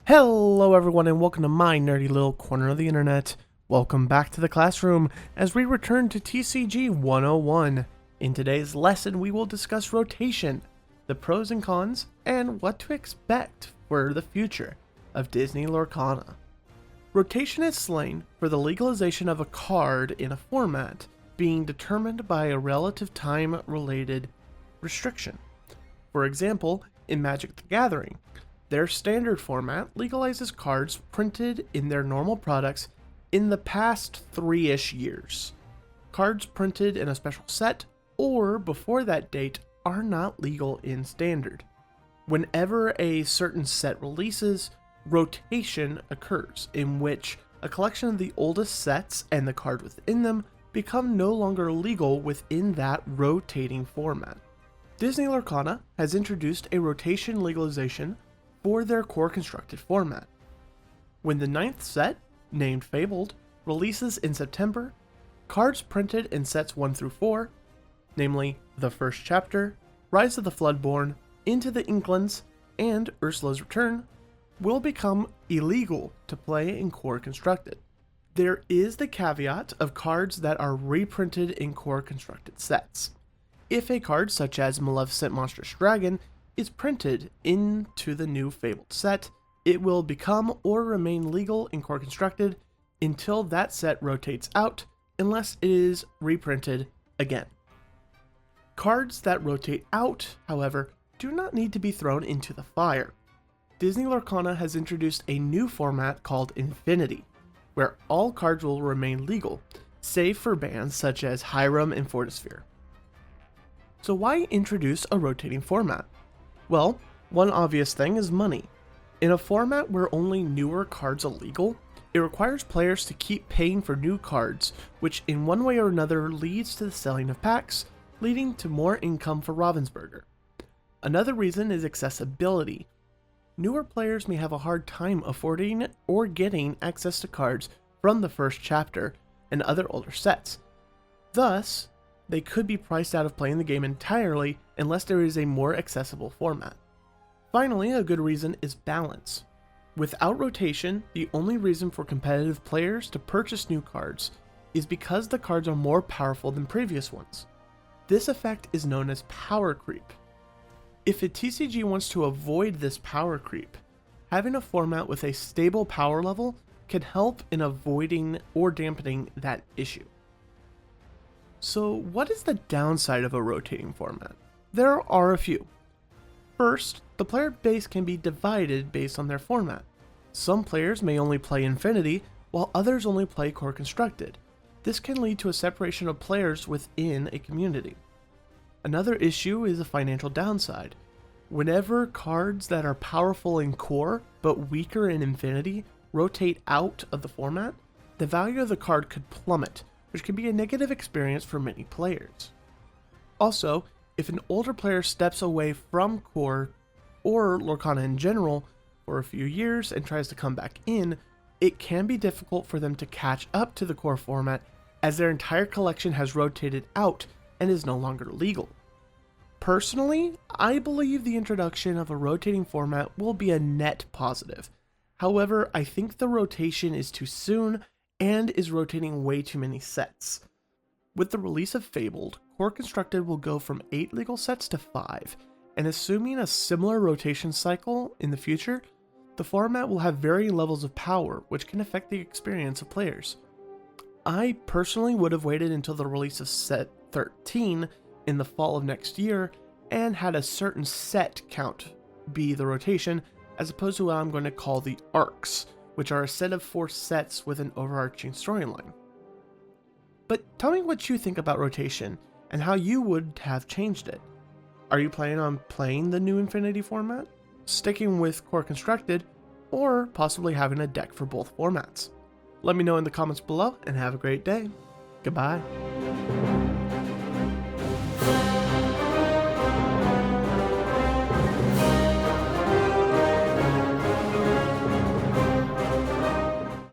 Hello everyone and welcome to my nerdy little corner of the internet. Welcome back to the classroom as we return to TCG 101. In today's lesson we will discuss rotation, the pros and cons, and what to expect for the future of Disney Lorcana. Rotation is slang for the legalization of a card in a format being determined by a relative time-related restriction. For example, in Magic the Gathering, their standard format legalizes cards printed in their normal products in the past 3-ish years. Cards printed in a special set or before that date are not legal in standard. Whenever a certain set releases, rotation occurs, in which a collection of the oldest sets and the card within them become no longer legal within that rotating format. Disney Lorcana has introduced a rotation legalization for their core constructed format. When the 9th set, named Fabled, releases in September, cards printed in sets 1 through 4, namely The First Chapter, Rise of the Floodborn, Into the Inklands, and Ursula's Return, will become illegal to play in core constructed. There is the caveat of cards that are reprinted in core constructed sets. If a card such as Maleficent Monstrous Dragon is printed into the new Fabled set, it will become or remain legal in core constructed until that set rotates out, unless it is reprinted again. Cards that rotate out, however, do not need to be thrown into the fire. Disney Lorcana has introduced a new format called Infinity, where all cards will remain legal, save for bans such as Hiram and Fortisphere. So why introduce a rotating format? Well, one obvious thing is money. In a format where only newer cards are legal, it requires players to keep paying for new cards, which in one way or another leads to the selling of packs, leading to more income for Ravensburger. Another reason is accessibility. Newer players may have a hard time affording or getting access to cards from the First Chapter and other older sets. Thus, they could be priced out of playing the game entirely unless there is a more accessible format. Finally, a good reason is balance. Without rotation, the only reason for competitive players to purchase new cards is because the cards are more powerful than previous ones. This effect is known as power creep. If a TCG wants to avoid this power creep, having a format with a stable power level can help in avoiding or dampening that issue. So what is the downside of a rotating format? There are a few. First, the player base can be divided based on their format. Some players may only play Infinity, while others only play core constructed. This can lead to a separation of players within a community. Another issue is a financial downside. Whenever cards that are powerful in core, but weaker in Infinity, rotate out of the format, the value of the card could plummet, which can be a negative experience for many players. Also, if an older player steps away from core or Lorcana in general for a few years and tries to come back in, it can be difficult for them to catch up to the core format as their entire collection has rotated out and is no longer legal. Personally, I believe the introduction of a rotating format will be a net positive. However, I think the rotation is too soon and is rotating way too many sets. With the release of Fabled, core constructed will go from 8 legal sets to 5, and assuming a similar rotation cycle in the future, the format will have varying levels of power, which can affect the experience of players. I personally would have waited until the release of set 13 in the fall of next year and had a certain set count be the rotation, as opposed to what I'm going to call the arcs, which are a set of 4 sets with an overarching storyline. But tell me what you think about rotation and how you would have changed it. Are you planning on playing the new Infinity format, sticking with core constructed, or possibly having a deck for both formats? Let me know in the comments below and have a great day. Goodbye.